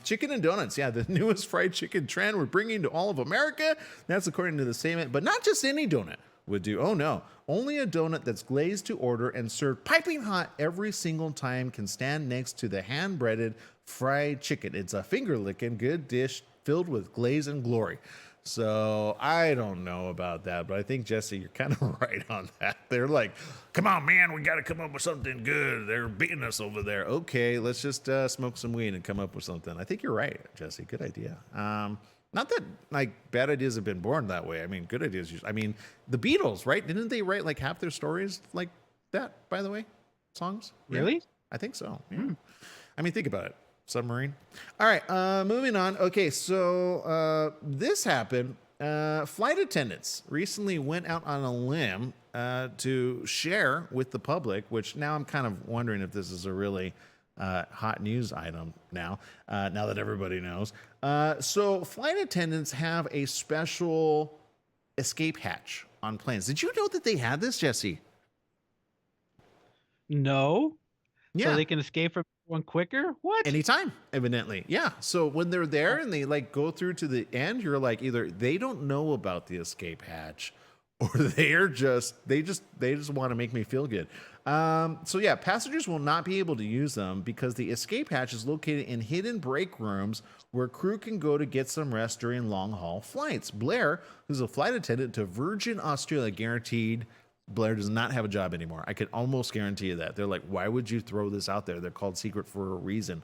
Chicken and donuts. Yeah, the newest fried chicken trend we're bringing to all of America. That's according to the statement, but not just any donut would do. Oh no, only a donut that's glazed to order and served piping hot every single time can stand next to the hand-breaded fried chicken. It's a finger-licking good dish filled with glaze and glory. So I don't know about that, but I think, Jesse, you're kind of right on that. They're like, come on, man, we got to come up with something good. They're beating us over there. Okay, let's just smoke some weed and come up with something. I think you're right, Jesse. Good idea. Not that like bad ideas have been born that way. I mean, good ideas. I mean, the Beatles, right? Didn't they write like half their stories like that, by the way? Songs? Really? Yeah, I think so. Yeah. I mean, think about it. Submarine. All right, moving on. Okay, so this happened. Flight attendants recently went out on a limb to share with the public, which now I'm kind of wondering if this is a really hot news item now that everybody knows. So flight attendants have a special escape hatch on planes. Did you know that they had this, Jesse? No. Yeah. So they can escape from one quicker? What? Anytime, evidently. Yeah. So when they're there and they like go through to the end, you're like either they don't know about the escape hatch or they just want to make me feel good. So yeah, passengers will not be able to use them because the escape hatch is located in hidden break rooms where crew can go to get some rest during long haul flights. Blair, who's a flight attendant to Virgin Australia, guaranteed Blair does not have a job anymore. I can almost guarantee you that. They're like, why would you throw this out there? They're called secret for a reason.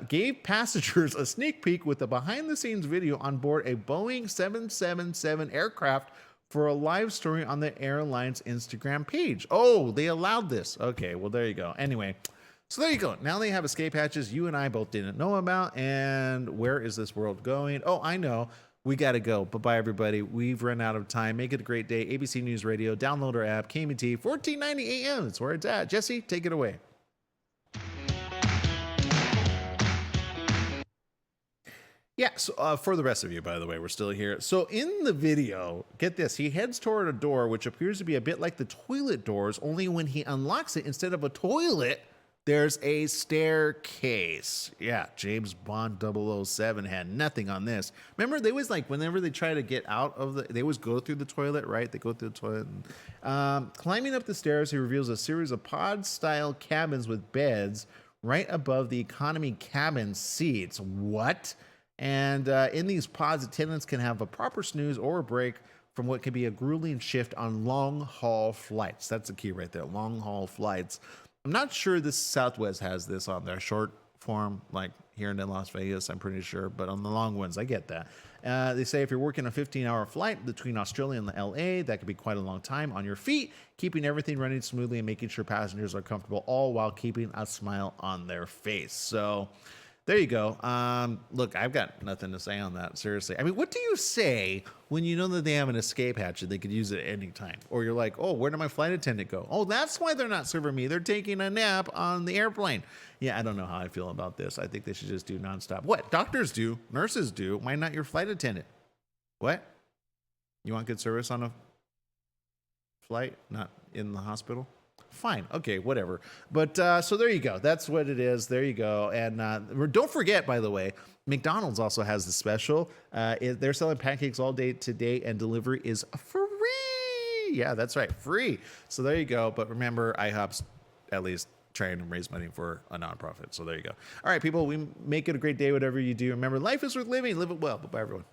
Gave passengers a sneak peek with a behind-the-scenes video on board a Boeing 777 aircraft for a live story on the airline's Instagram page. Oh, they allowed this. Okay, well, there you go. Anyway, so there you go. Now they have escape hatches you and I both didn't know about. And where is this world going? Oh, I know. We got to go. Bye-bye, everybody. We've run out of time. Make it a great day. ABC News Radio. Download our app. KMT, 1490 AM. That's where it's at. Jesse, take it away. Yeah, so for the rest of you, by the way, we're still here. So in the video, get this, he heads toward a door which appears to be a bit like the toilet doors, only when he unlocks it, instead of a toilet, there's a staircase. Yeah, James Bond 007 had nothing on this. Remember, they always like, whenever they try to get out of they always go through the toilet, right? They go through the toilet. And, climbing up the stairs, he reveals a series of pod-style cabins with beds right above the economy cabin seats. What? And in these pods, attendants can have a proper snooze or a break from what could be a grueling shift on long-haul flights. That's the key right there, long-haul flights. I'm not sure this Southwest has this on their short form, like here in Las Vegas, I'm pretty sure, but on the long ones, I get that. They say if you're working a 15-hour flight between Australia and LA, that could be quite a long time on your feet, keeping everything running smoothly and making sure passengers are comfortable, all while keeping a smile on their face. So There you go. Look, I've got nothing to say on that. Seriously. I mean, what do you say when you know that they have an escape hatch and they could use it at any time? Or you're like, oh, where did my flight attendant go? Oh, that's why they're not serving me. They're taking a nap on the airplane. Yeah, I don't know how I feel about this. I think they should just do nonstop. What? Doctors do. Nurses do. Why not your flight attendant? What? You want good service on a flight, not in the hospital? Fine. Okay, whatever. But so there you go. That's what it is. There you go. And don't forget, by the way, McDonald's also has the special. They're selling pancakes all day today, and delivery is free. Yeah, that's right. Free. So there you go. But remember, IHOP's at least trying to raise money for a nonprofit. So there you go. All right, people, we make it a great day, whatever you do. Remember, life is worth living. Live it well. Bye-bye, everyone.